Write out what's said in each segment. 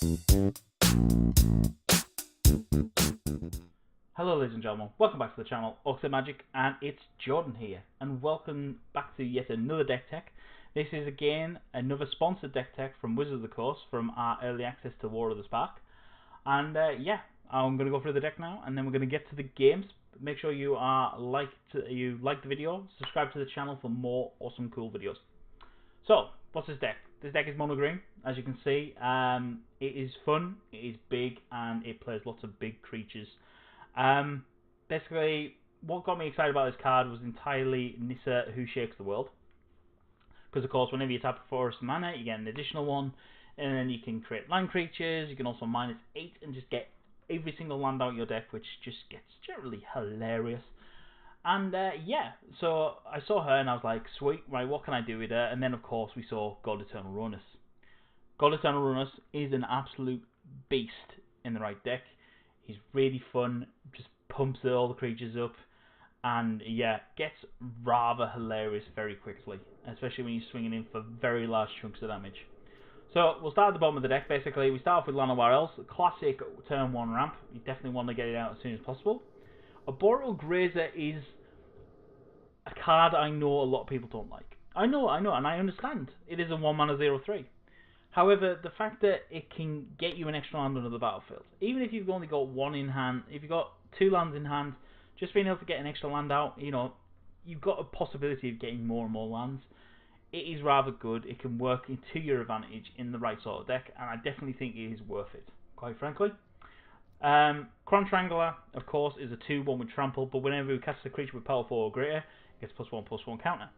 Hello ladies and gentlemen, welcome back to the channel, UKMtG, and it's Jordan here, and welcome back to yet another deck tech. This is again another sponsored deck tech from Wizards of the Coast from our early access to War of the Spark. And yeah, I'm going to go through the deck now, and then we're going to get to the games. Make sure you like the video, subscribe to the channel for more awesome cool videos. So, what's this deck? This deck is mono green, as you can see. It is fun, it is big, and it plays lots of big creatures. Basically, what got me excited about this card was entirely Nissa, Who Shakes the World. Because, of course, whenever you tap a forest mana, you get an additional one, and then you can create land creatures. You can also -8 and just get every single land out of your deck, which just gets generally hilarious. And yeah, so I saw her and I was like, sweet, right, what can I do with her? And then, of course, we saw God Eternal Ruinous. God Eternal Ruinous is an absolute beast in the right deck. He's really fun, just pumps all the creatures up, and yeah, gets rather hilarious very quickly, especially when you're swinging in for very large chunks of damage. So we'll start at the bottom of the deck. Basically, we start off with Llanowar Elves, classic turn 1 ramp. You definitely want to get it out as soon as possible. Arboreal Grazer is a card I know a lot of people don't like. I know, and I understand. It is a 1-mana 0/3. However, the fact that it can get you an extra land under the battlefield, even if you've only got one in hand, if you've got 2 lands in hand, just being able to get an extra land out, you know, you've got a possibility of getting more and more lands. It is rather good. It can work to your advantage in the right sort of deck, and I definitely think it is worth it, quite frankly. Cron Triangler, of course, is a 2/1 with trample, but whenever we cast a creature with power 4 or greater, it gets +1/+1 counter.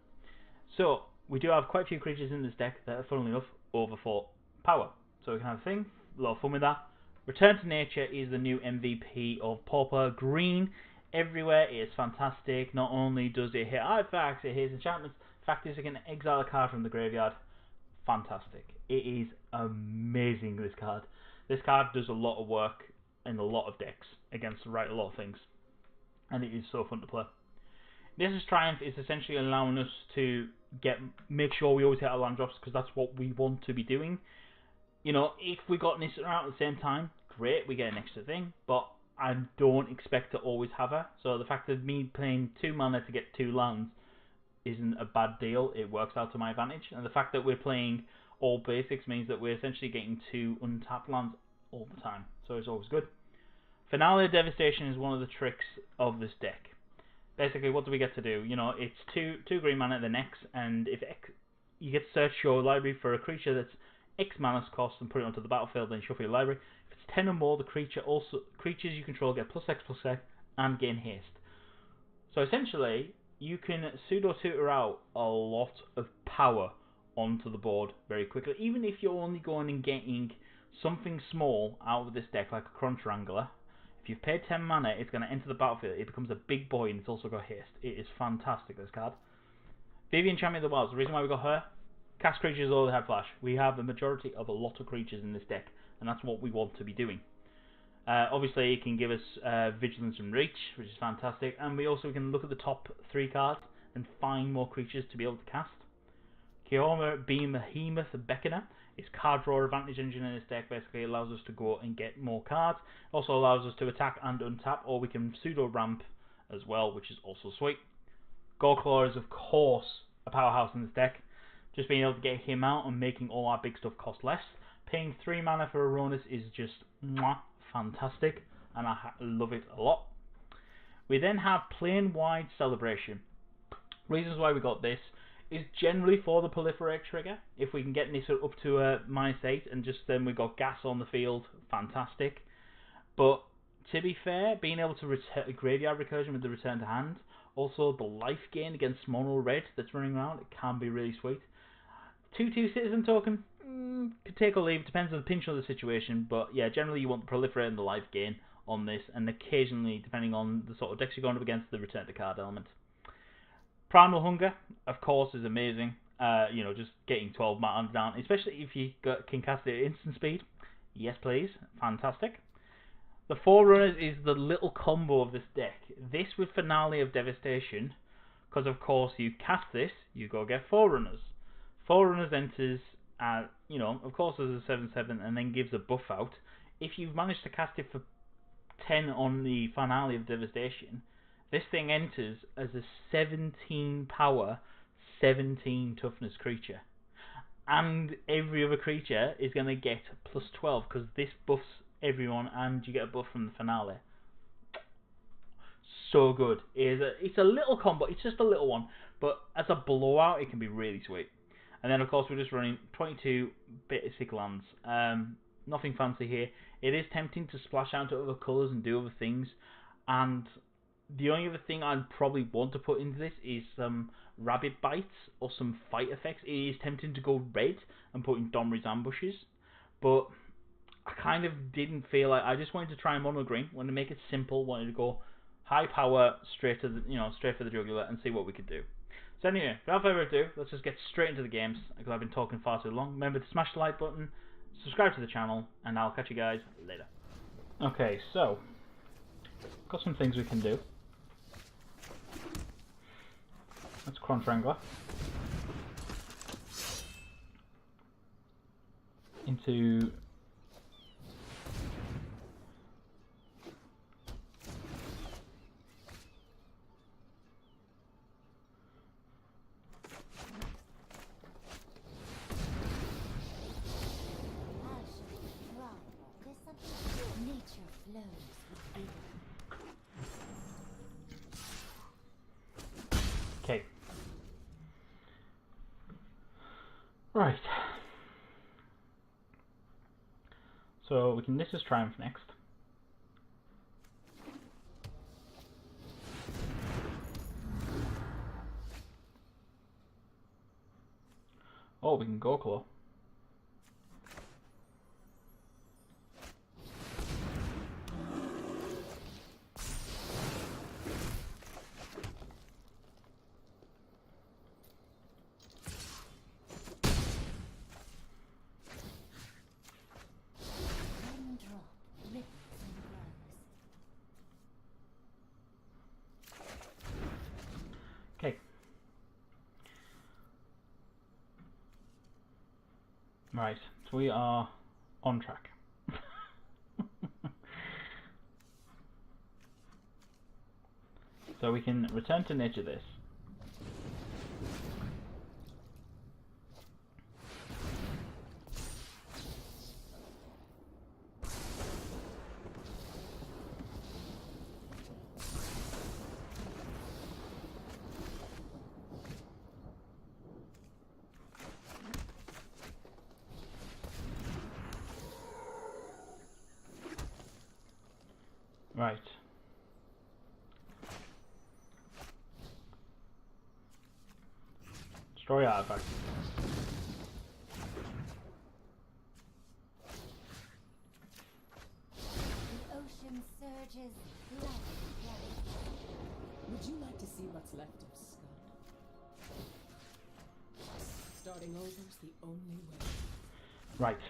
So, we do have quite a few creatures in this deck that are, funnily enough, over 4 power. So we can have a thing, a lot of fun with that. Return to Nature is the new MVP of Pauper. Green everywhere, it is fantastic. Not only does it hit artifacts, it hits enchantments. The fact is, it can exile a card from the graveyard. Fantastic. It is amazing, this card. This card does a lot of work in a lot of decks against a lot of things. And it is so fun to play. Nissa's Triumph is essentially allowing us to make sure we always hit our land drops, because that's what we want to be doing. You know, if we got Nissa out at the same time, great, we get an extra thing, but I don't expect to always have her. So the fact of me playing 2 mana to get 2 lands isn't a bad deal. It works out to my advantage. And the fact that we're playing all basics means that we're essentially getting 2 untapped lands all the time. So it's always good. Finale of Devastation is one of the tricks of this deck. Basically, what do we get to do? You know, it's 2 green mana, then X, and if X, you get to search your library for a creature that's X mana cost and put it onto the battlefield, then shuffle your library. If it's 10 or more, the creatures you control get +X/+X and gain haste. So essentially, you can pseudo-tutor out a lot of power onto the board very quickly, even if you're only going and getting something small out of this deck, like a Cron Triangler. If you've paid 10 mana, it's going to enter the battlefield. It becomes a big boy, and it's also got haste. It is fantastic, this card. Vivien, Champion of the Wilds. The reason why we got her, cast creatures all have flash. We have a majority of a lot of creatures in this deck, and that's what we want to be doing. Obviously, it can give us Vigilance and Reach, which is fantastic, and we also can look at the top 3 cards and find more creatures to be able to cast. Kioma Behemoth Beckoner is card draw advantage engine in this deck. Basically allows us to go and get more cards. Also allows us to attack and untap, or we can pseudo ramp as well, which is also sweet. Goreclaw is of course a powerhouse in this deck. Just being able to get him out and making all our big stuff cost less. Paying 3 mana for Aronis is just fantastic, and I love it a lot. We then have Plane Wide Celebration. Reasons why we got this is generally for the proliferate trigger. If we can get Nissa up to a -8 and just then we've got gas on the field, fantastic. But to be fair, being able to graveyard recursion with the return to hand, also the life gain against mono red that's running around, it can be really sweet. 2/2 citizen token, could take or leave, depends on the pinch of the situation, but yeah, generally you want the proliferate and the life gain on this, and occasionally, depending on the sort of decks you're going up against, the return to card element. Primal Hunger, of course, is amazing. You know, just getting 12 mana down, especially if you can cast it at instant speed. Yes, please. Fantastic. The Forerunners is the little combo of this deck. This with Finale of Devastation, because of course you cast this, you go get Forerunners. Forerunners enters You know, of course there's a 7/7 and then gives a buff out. If you've managed to cast it for 10 on the finale of Devastation, this thing enters as a 17 power, 17 toughness creature. And every other creature is going to get plus 12 because this buffs everyone and you get a buff from the finale. So good. It's a little combo, it's just a little one, but as a blowout it can be really sweet. And then of course we're just running 22 basic lands. Nothing fancy here. It is tempting to splash out to other colours and do other things, and the only other thing I'd probably want to put into this is some rabbit bites or some fight effects. It is tempting to go red and put in Domri's ambushes, but I kind of didn't feel like. I just wanted to try mono green, wanted to make it simple, wanted to go high power straight to the, straight for the jugular and see what we could do. So anyway, without further ado, let's just get straight into the games because I've been talking far too long. Remember to smash the like button, subscribe to the channel, and I'll catch you guys later. Okay, so got some things we can do. Let's Crunch Wrangler into okay. Right. So we can Nissa's Triumph next. Oh, we can go claw. Okay. Right, so we are on track. So we can return to nature this. Right. Destroy artifact. The ocean surges black. Would you like to see what's left of Scud? Starting over's the only way. Right.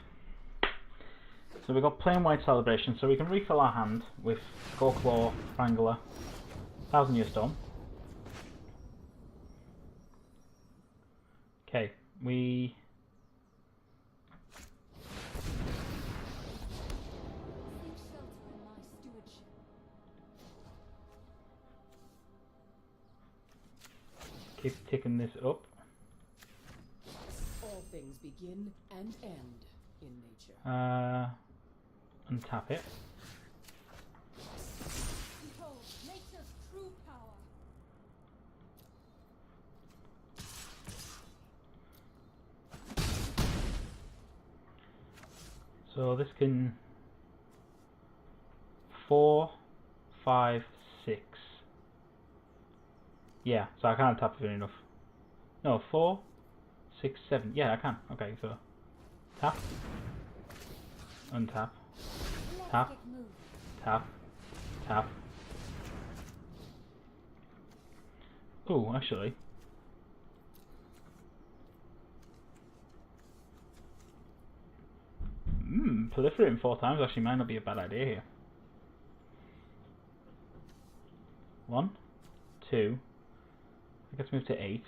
So we've got plain white celebration, so we can refill our hand with Claw, Wrangler, 1000-Year Storm. Okay, we... Seek shelter in my stewardship. keep ticking this up. All things begin and end in nature. Untap it. Behold, nature's true power. So this can 4, 5, 6. Yeah, so I can't tap it enough. No, 4, 6, 7. Yeah, I can. Okay, so tap, untap, tap, tap, tap. Oh, actually. Proliferating 4 times actually might not be a bad idea here. 1, 2. I guess move to 8.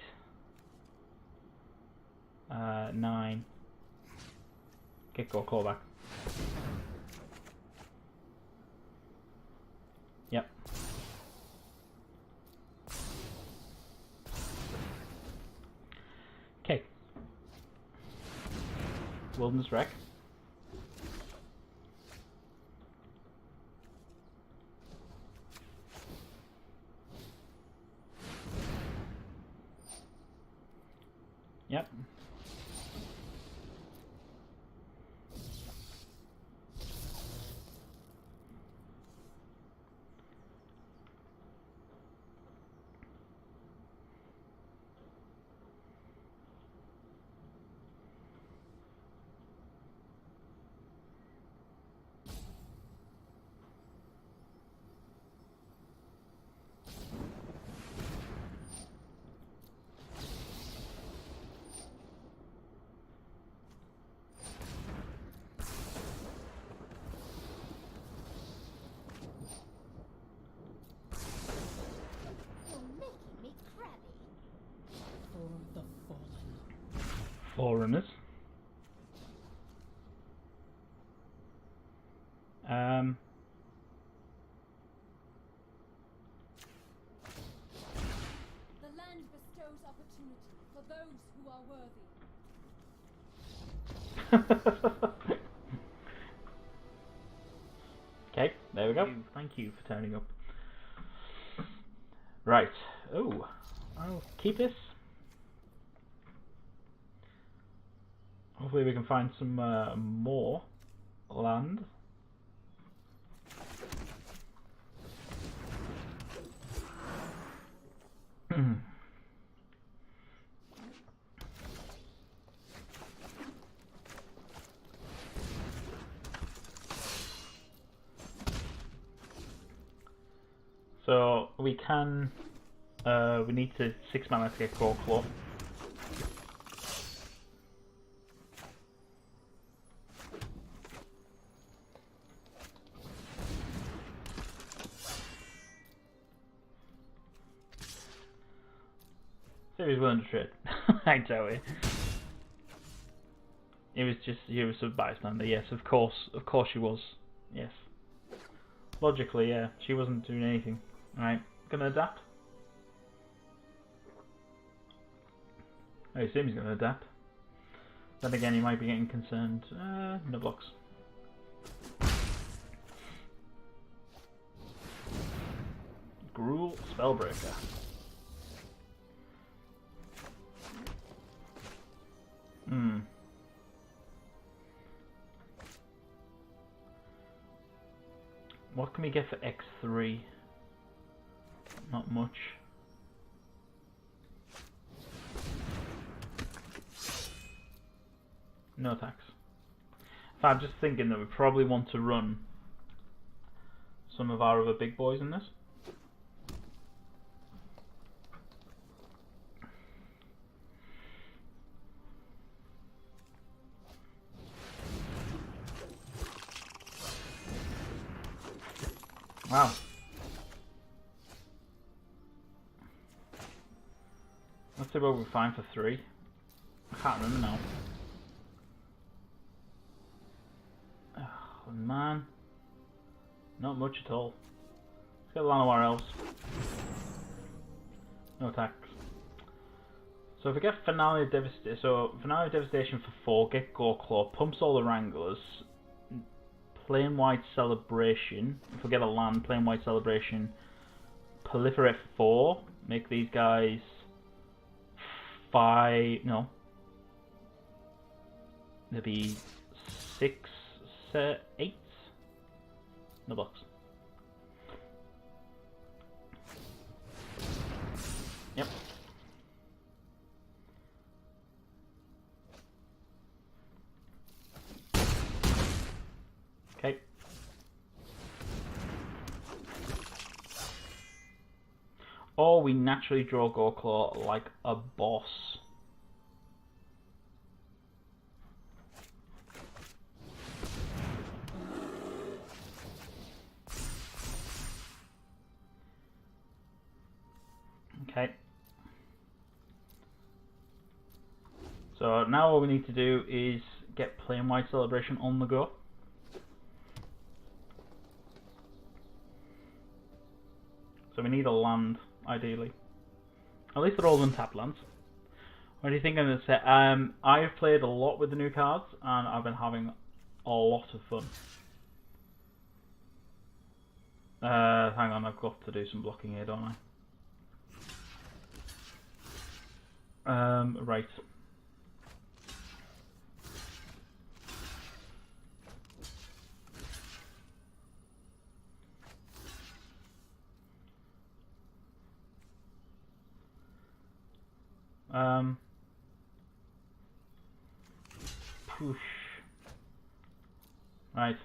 9, Get Gore Claw back. Yep. Okay. Wilderness Wreck. Yep. You're making me crabby. For the fallen. Forerunners. The land bestows opportunity for those who are worthy. Okay, there we go. Thank you for turning up. Right. Oh, I'll keep this. Hopefully we can find some more land. So we can. We need to 6 mana to get Gore Claw. So he was willing to trade. I tell you. It was just, he was a bystander, yes, of course she was. Yes. Logically, yeah, she wasn't doing anything. Alright, gonna adapt. I assume he's gonna adapt. Then again, he might be getting concerned. No blocks. Gruul Spellbreaker. What can we get for X3? Not much. No attacks. I'm just thinking that we probably want to run some of our other big boys in this. Wow. Let's see what we find for 3. I can't remember now. Oh man. Not much at all. Let's get Llanowar Elves. No attacks. So if we get Finale of Devastation, Finale of Devastation for 4, get Gore Claw, pumps all the Wranglers, Plain White Celebration, if we get a land, Plain White Celebration, Proliferate 4, make these guys 5, no, there'll be 6, 8, no blocks. Yep. Okay. Or we naturally draw Gore Claw like a boss. Okay. So now all we need to do is get plain-wide celebration on the go. So we need a land, ideally. At least they're all untapped lands. What do you think I'm going to say? I've played a lot with the new cards, and I've been having a lot of fun. Hang on, I've got to do some blocking here, don't I? Right. Push. Right.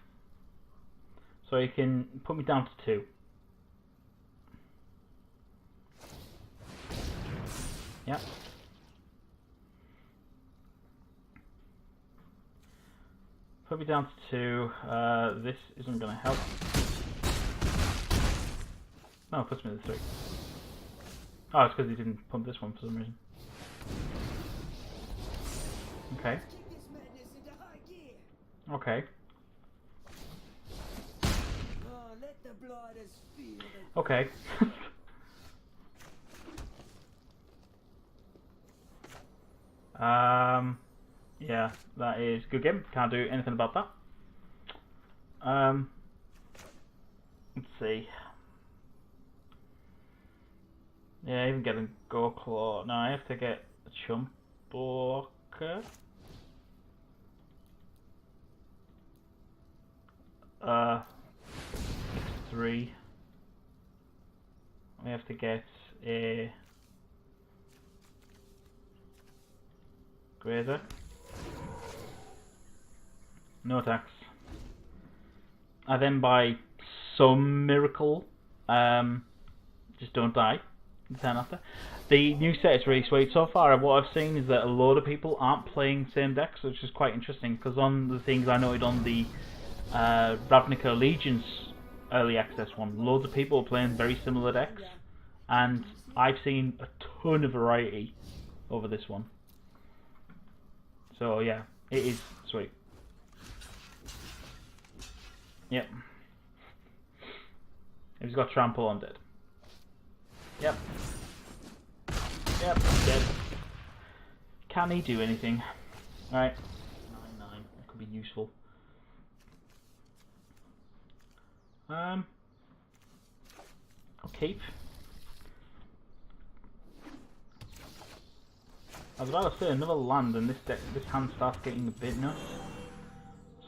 So you can put me down to 2. Yep. Put me down to 2. This isn't going to help. No, it puts me to 3. Oh, it's because he didn't pump this one for some reason. Okay. Okay. Okay. Yeah, that is good game. Can't do anything about that. Let's see. Yeah, even getting Go Claw. No, I have to get a Chump Blocker. 3. We have to get a Grazer. No attacks. I then buy some miracle. Just don't die. The turn after. The new set is really sweet. So far, what I've seen is that a lot of people aren't playing same decks, which is quite interesting. Because on the things I noted on the Ravnica Allegiance early access one, loads of people are playing very similar decks, and I've seen a ton of variety over this one. So yeah, it is sweet. Yep. If he's got trample, I'm dead. Yep. Yep, dead. Can he do anything? Right. 9/9. That could be useful. I'll keep. I was about to say another land, and this hand starts getting a bit nuts.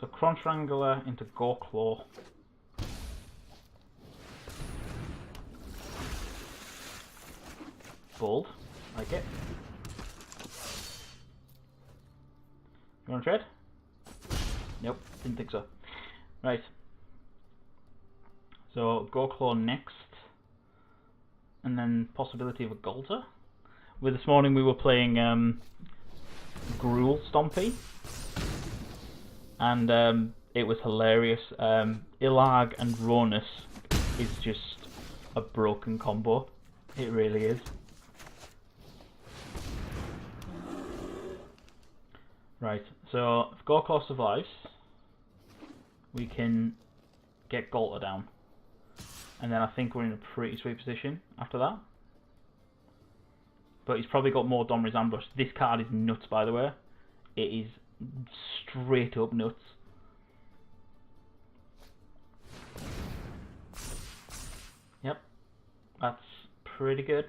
So Crunch Wrangler into Go Claw. Bold, like it. You want to trade? Nope, didn't think so. Right. So Go Claw next, and then possibility of a Golter. With this morning we were playing Gruul Stompy, and it was hilarious. Ilarg and Ronus is just a broken combo. It really is. Right, so if Go Claw survives, we can get Golter down. And then I think we're in a pretty sweet position after that. But he's probably got more Domri's Ambush. This card is nuts, by the way. It is straight up nuts. Yep, that's pretty good.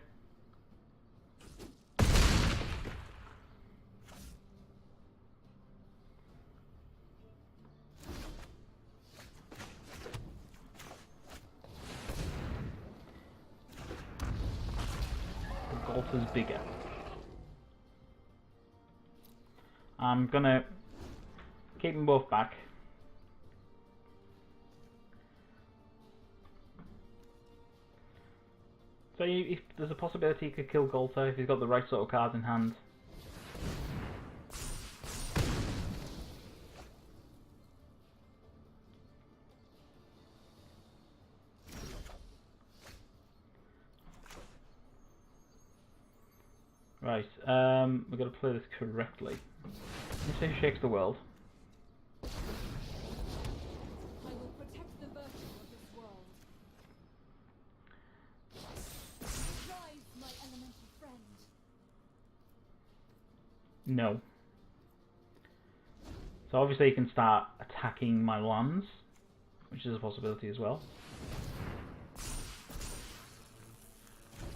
Golter's bigger. I'm gonna keep them both back. So if there's a possibility he could kill Golter if he's got the right sort of cards in hand. Right, we've got to play this correctly. Nissa shakes the world. No. So obviously you can start attacking my lands, which is a possibility as well.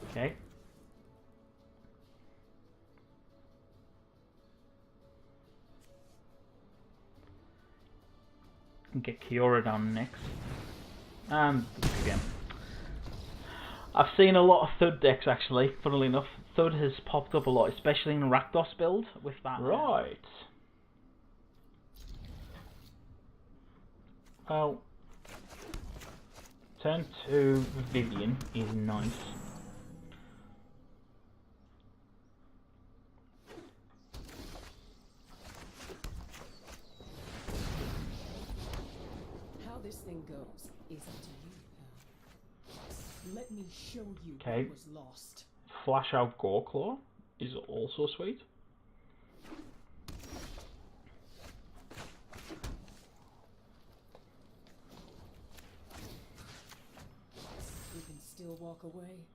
Okay. And get Kiora down next. And again. I've seen a lot of Thud decks actually, funnily enough. Thud has popped up a lot, especially in Rakdos build with that. Right. Well, turn 2 Vivian is nice. How this thing goes is up to you, pal. Let me show you Okay. what was lost. Flash out Goreclaw is also sweet. You can still walk away.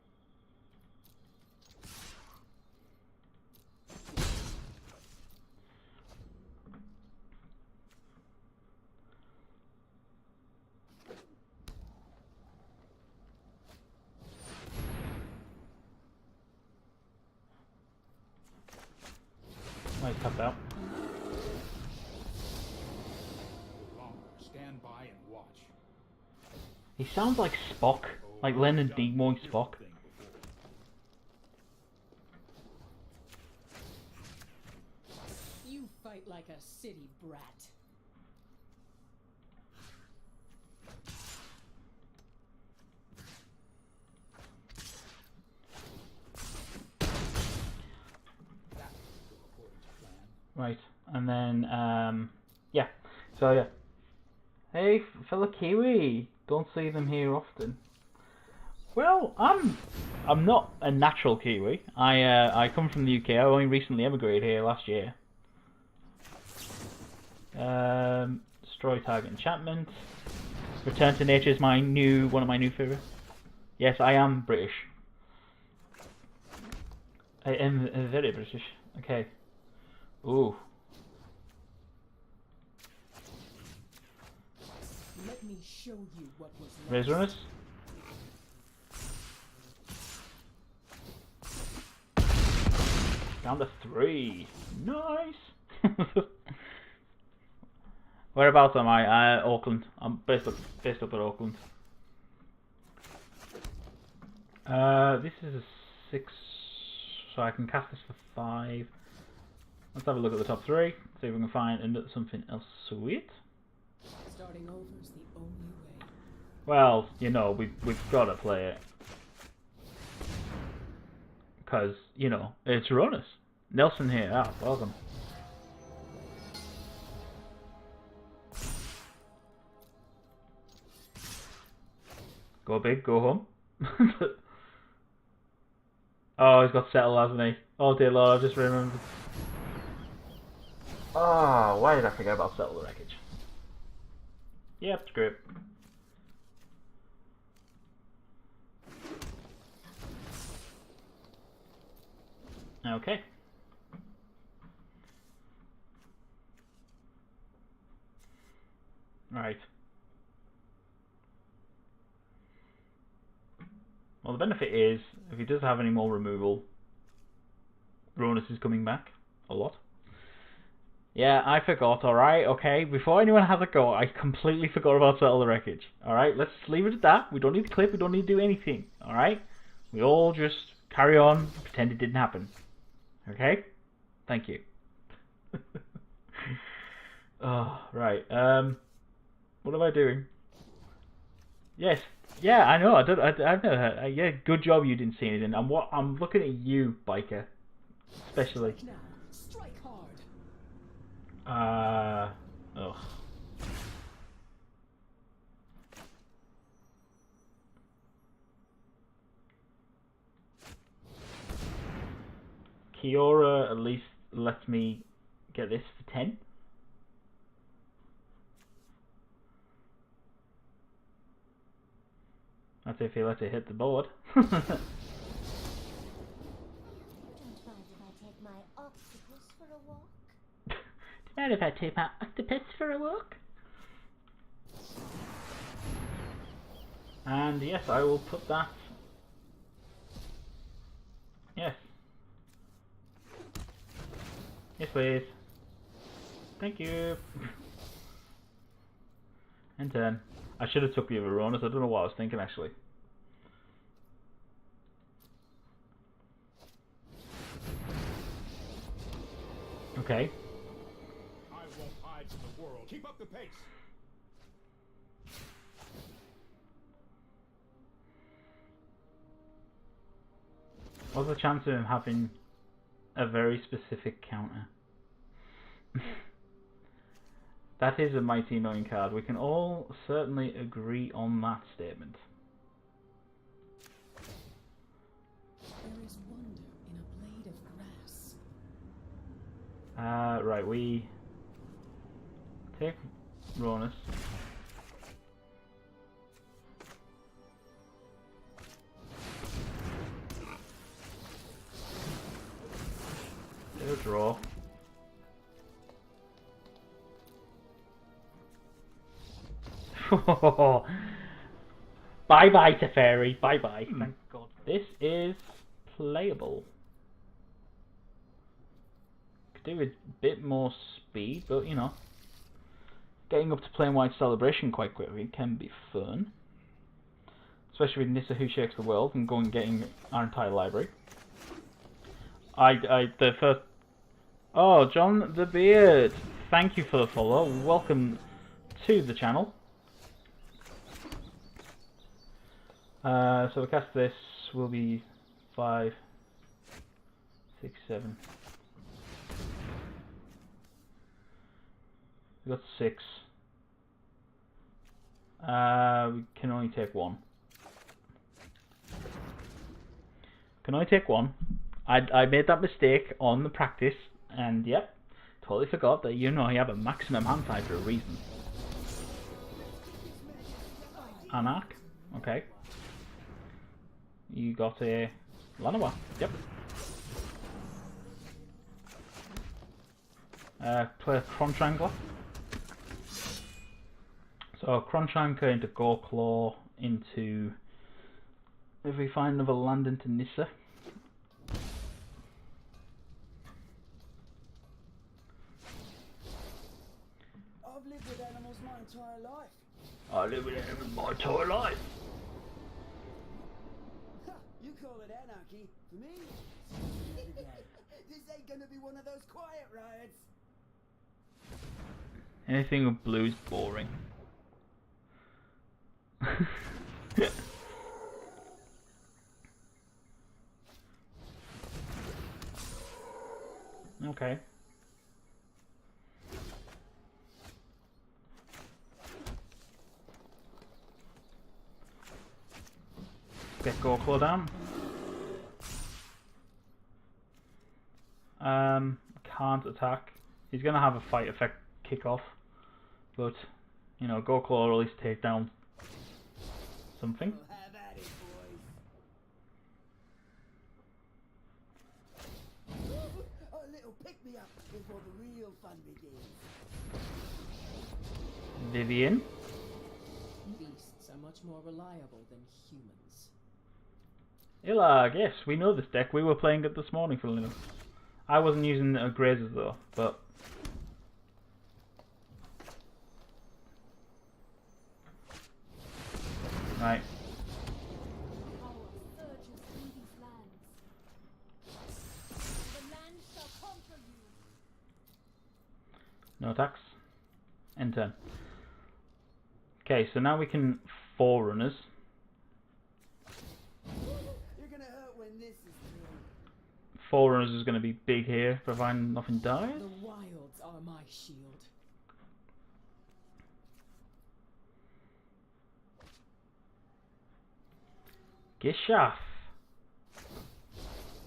Nice cut out. Stand by and watch. He sounds like Spock, like Leonard Nimoy Spock. You fight like a city brat. Right, and then yeah. So yeah. Hey, fellow Kiwi, don't see them here often. Well, I'm not a natural Kiwi. I come from the UK. I only recently emigrated here last year. Destroy target enchantment. Return to nature is one of my new favorites. Yes, I am British. I am very British. Okay. Ooh. Let me show you what was lost. Razor on us. Down to 3. Nice. Whereabouts am I? Auckland. I'm based up at Auckland. This is a 6, so I can cast this for 5. Let's have a look at the top 3. See if we can find something else sweet. Starting over is the only way. Well, you know, we've got to play it. Because, you know, it's Runners. Nelson here. Ah, welcome. Go big, go home. Oh, he's got settle, hasn't he? Oh dear lord, I just remembered. Ah, why did I forget about settle the wreckage? Yep, screw it. Okay. Right. Well, the benefit is, if he does have any more removal, Ronus is coming back a lot. Yeah, I forgot, alright, okay? Before anyone has a go, I completely forgot about Settle the Wreckage. Alright, let's leave it at that. We don't need to clip, we don't need to do anything. Alright? We all just carry on, pretend it didn't happen. Okay? Thank you. Oh, right. What am I doing? Yes. Yeah, I know. I know. Yeah, good job you didn't see anything. I'm looking at you, biker, especially. Now, strike hard. Ugh. Kiora at least lets me get this for 10. That's if he lets it hit the board. Don't mind if I take my octopus for a walk? Mind if I take my octopus for a walk? And yes, I will put that. Yes. Yes, please. Thank you. And turn. I should have took the Veronas. I don't know what I was thinking actually. Okay. I won't hide from the world. Keep up the pace. What's the chance of him having a very specific counter? That is a mighty annoying card. We can all certainly agree on that statement. There is wonder in a blade of grass. Right, we take Ronus. Get a draw. Bye bye Teferi, bye bye. Thank God. This is playable. Could do with a bit more speed, but you know, getting up to Plain White Celebration quite quickly can be fun. Especially with Nissa Who Shakes the World and going and getting our entire library. The first. Oh, John the Beard, thank you for the follow. Welcome to the channel. So we cast this will be 5, 6, 7. We got 6. We can only take 1. Can only take 1. I made that mistake on the practice, and yep, totally forgot that you have a maximum hand size for a reason. Anarch, okay. You got a Lanawa, yep. Play a Crontrangler. So Crontrangler into Gorklaw into. If we find another land into Nissa. I've lived with animals my entire life. I live with animals my entire life. You call it anarchy. For me, this ain't gonna be one of those quiet riots. Anything with blue is boring. Okay. Get Gorklaw down. Can't attack. He's gonna have a fight effect kick off, but you know, Gorklaw will at least take down something. Well, have at it, boys. A little pick me up before the real fun begins. Vivian. Beasts are much more reliable than humans. Ilag, yes, we know this deck. We were playing it this morning for a little. I wasn't using grazers though, but right. Power surges through these lands. The land shall conquer you. No attacks. End turn. Okay, so now we can Forerunners. You're gonna hurt when this is through. Forerunners is going to be big here, providing nothing dies. The wilds are my shield. Gishaf.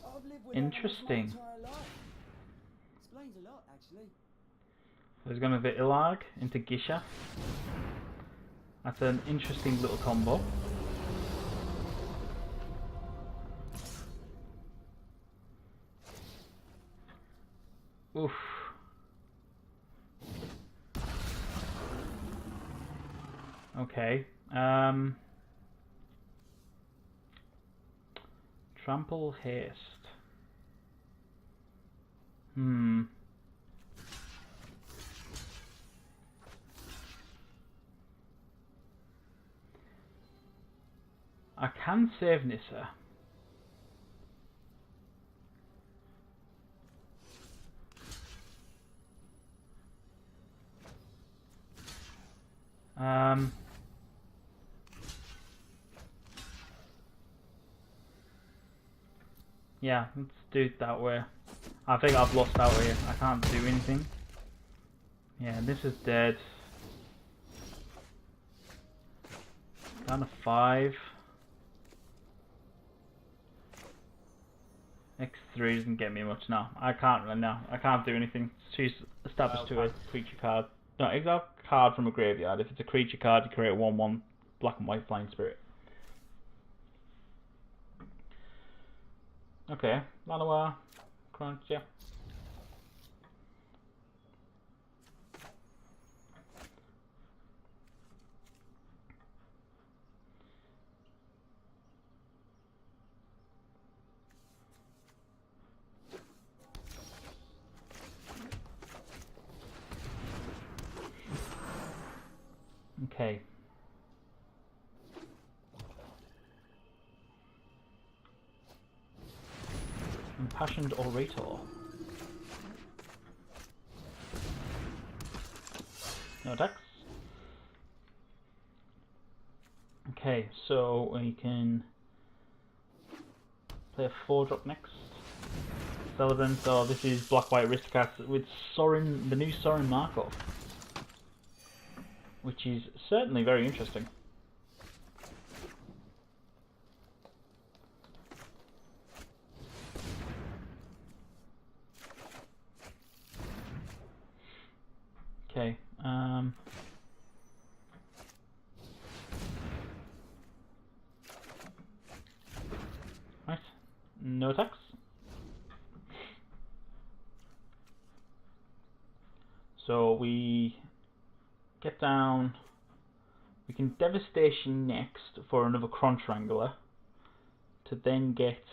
I've lived with Interesting. animals my entire life. Explains a lot, actually. There's going to be Ilag into Gishaf. That's an interesting little combo. Oof. Okay. Trample haste. I can save Nissa. Yeah, let's do it that way. I think I've lost out here. I can't do anything. Yeah, this is dead. Down to 5. X3 doesn't get me much now. I can't right now. I can't do anything. She's established to a creature card. No, exile card from a graveyard. If it's a creature card, you create a 1/1 black and white flying spirit. Okay, Lanoir, Crunch, yeah. Okay. Impassioned Orator. No attacks. Okay, so we can play a 4-drop next. Celebrant, so this is black-white aristocrats with Sorin, the new Sorin Markov, which is certainly very interesting. Okay, right, no attacks. So we get down, we can Devastation next for another Crunch Wrangler, to then get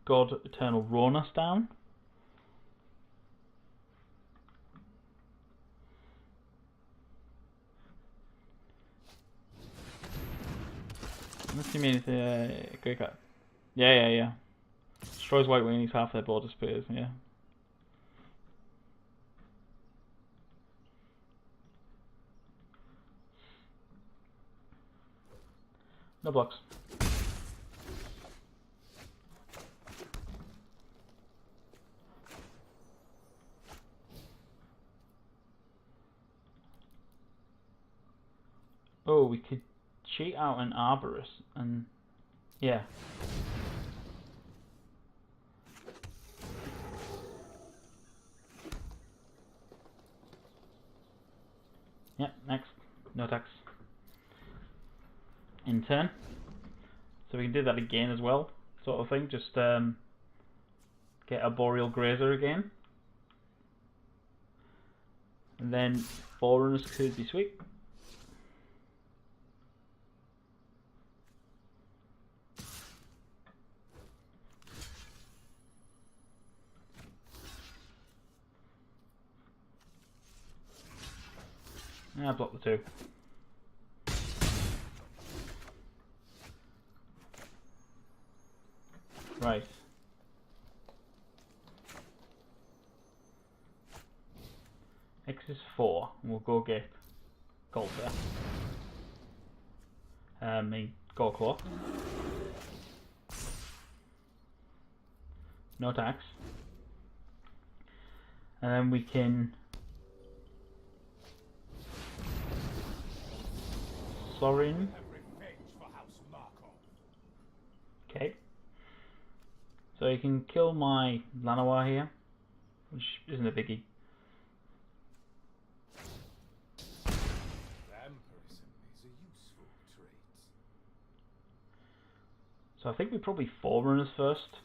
God Eternal Ronas down. Unless you mean it's a great card. Yeah. Destroys white weenies, half their board disappears, yeah. No blocks. Oh, we could cheat out an Arborist and yeah. Yep, next. No attacks. In turn. So we can do that again as well, sort of thing. Just get a Boreal Grazer again. And then Forerunners could be sweet. Yeah, block the 2. Right. X is 4, and we'll go get Gold there. Gold Claw. No attacks. And then we can Sorin. Okay. So you can kill my Lanoir here, which isn't a biggie. Vampirism is a useful trait. So I think we probably Forerunners first.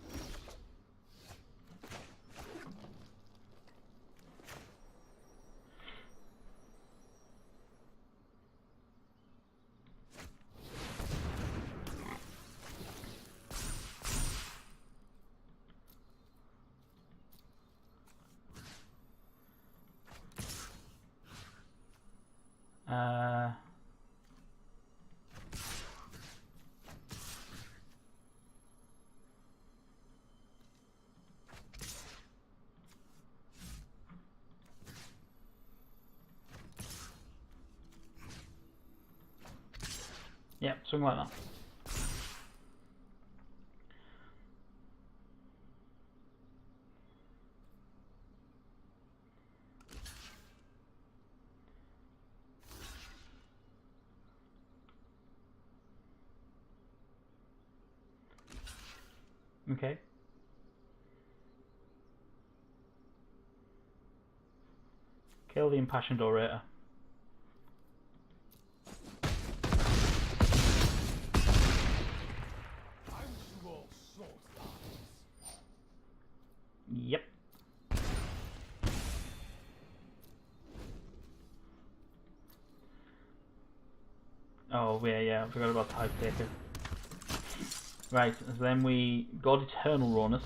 Yeah, something like that. Okay. Kill the impassioned orator. Yep. Oh yeah, I forgot about Type Taker. Right, so then we got Eternal Rawness.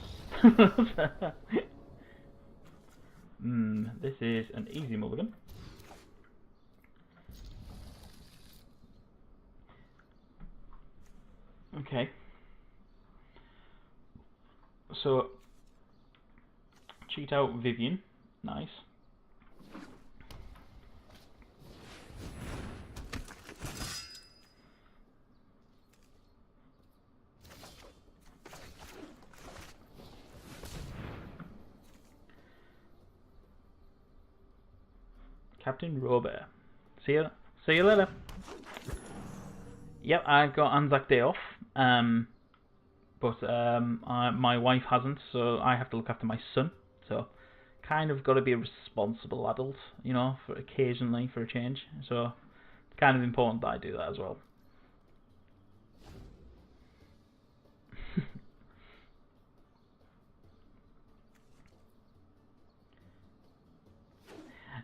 This is an easy mulligan. Okay. So, cheat out Vivian. Nice. Captain Robert. See you later. Yep, I got Anzac Day off. But my wife hasn't, so I have to look after my son. So, kind of got to be a responsible adult, you know, for occasionally for a change. So, it's kind of important that I do that as well.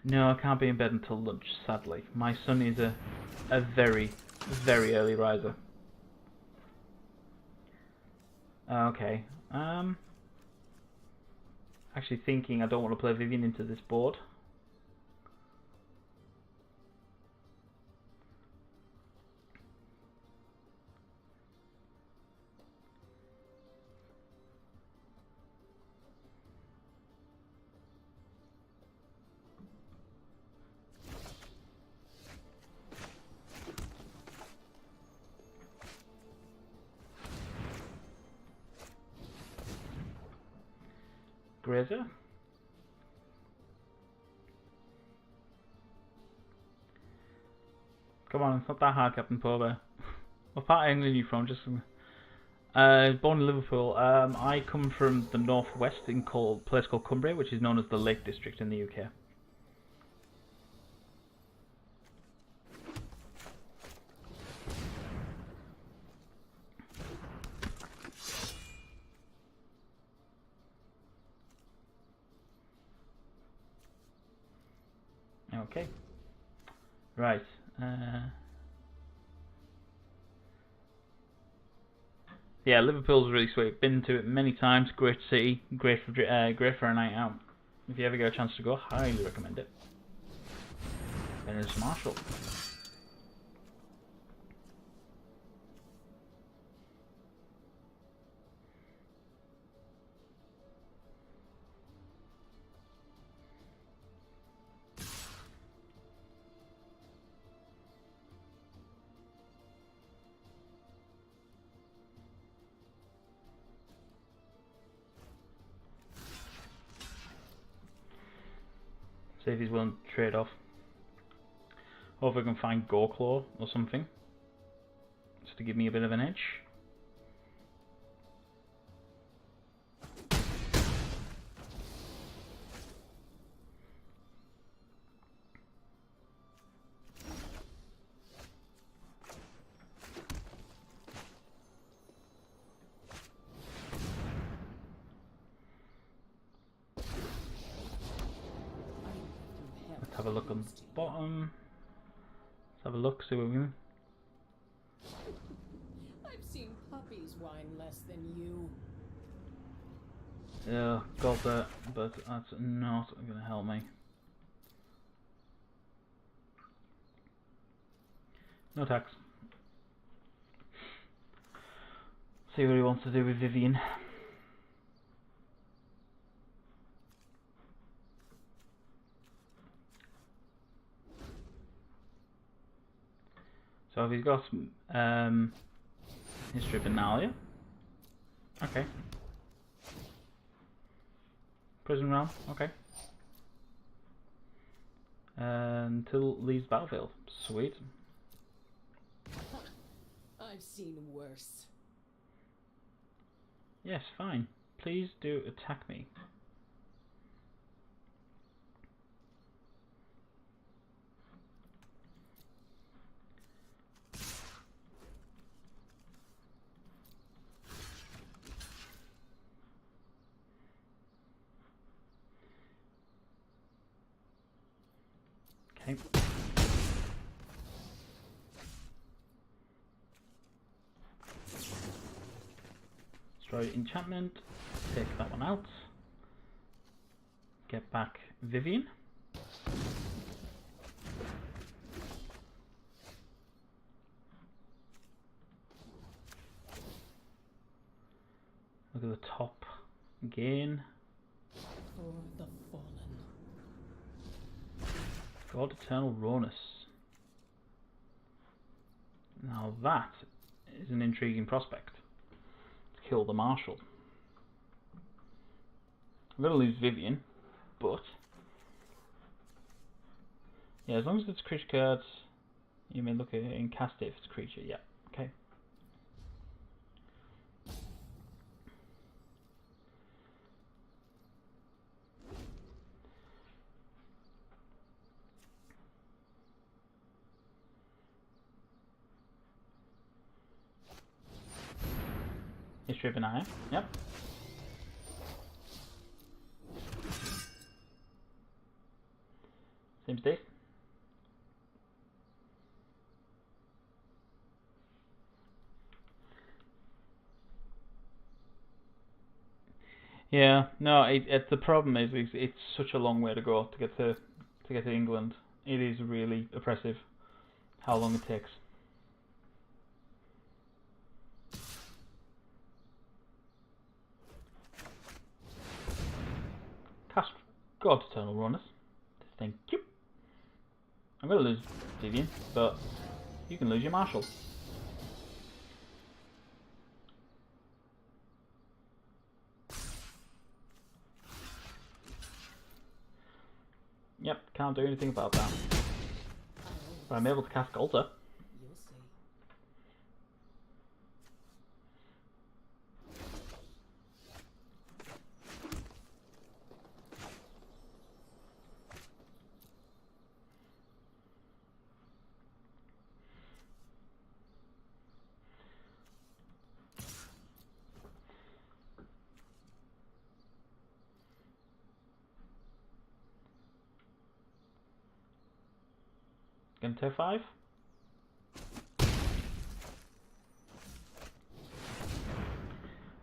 No, I can't be in bed until lunch, sadly. My son is a very, very early riser. Okay. Actually thinking I don't want to play Vivian into this board. Grazer. Come on, it's not that hard, Captain Pober. What part of England are you from? Just born in Liverpool. I come from the northwest in a place called Cumbria, which is known as the Lake District in the UK. Okay. Right. Yeah, Liverpool's really sweet. Been to it many times. Great city. Great for a night out. If you ever get a chance to go, highly recommend it. And it's Marshall. See if he's willing to trade off. Hope I can find Gorklaw or something. Just to give me a bit of an edge. Let's have a look on the bottom. Let's have a look, see what we can. I've seen puppies whine less than you. Yeah, got that, but that's not going to help me. No tax. See what he wants to do with Vivian. So if he's got history of Benalia. Okay. Prison realm, okay. Until leaves battlefield. Sweet. I've seen worse. Yes, fine. Please do attack me. Okay. Destroy enchantment. Take that one out. Get back Vivian. Look at the top again. For the fallen. God Eternal Rawness. Now that is an intriguing prospect. To kill the Marshal. I'm going to lose Vivian, but yeah, as long as it's creature cards, you may look at it and cast it if it's a creature. Yeah, okay. History of Benaya. Yep. Same state. Yeah, no. The problem is it's such a long way to go to get to England. It is really oppressive how long it takes. Cast God Eternal Rawness. Thank you. I'm going to lose Vivian, but you can lose your Marshal. Yep, can't do anything about that. But I'm able to cast Golter. You'll see. Gonna take 5.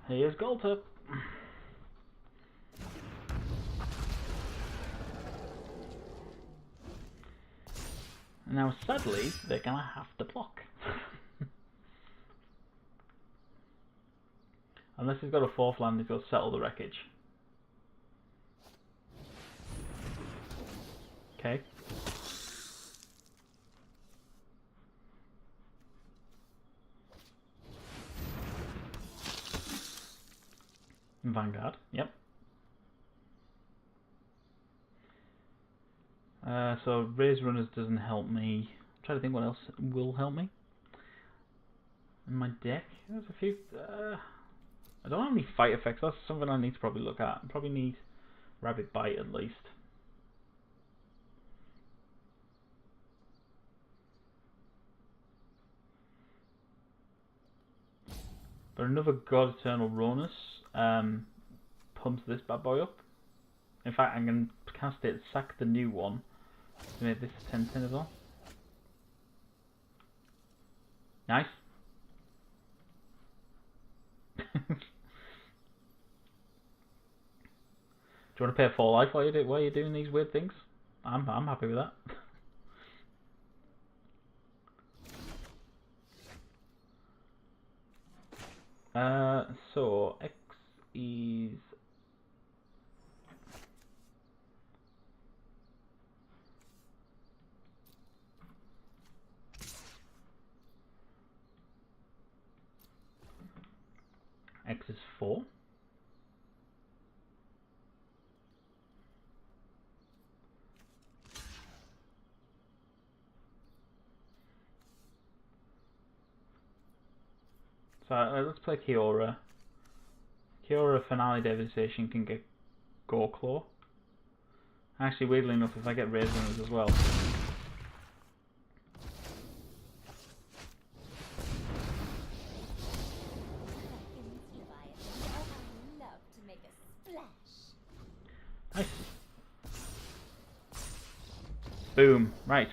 Here's Golter. Now, sadly, they're gonna have to block. Unless he's got a 4th land, he's got to settle the wreckage. Okay. Vanguard, yep. So Raise Runners doesn't help me. I'm trying to think what else will help me. In my deck, there's a few. I don't have any fight effects. That's something I need to probably look at. I probably need Rabbit Bite at least. But another God Eternal Rawness pumps this bad boy up. In fact, I'm going to cast it, sack the new one to make this 10/10 as well. Nice. Do you want to pay a 4 life while you're doing these weird things? I'm happy with that. So X is X is 4. So let's play Kiora. Kiora Finale Devastation can get Gorklaw. Actually, weirdly enough, if I get Raisins as well. Nice. Boom. Right.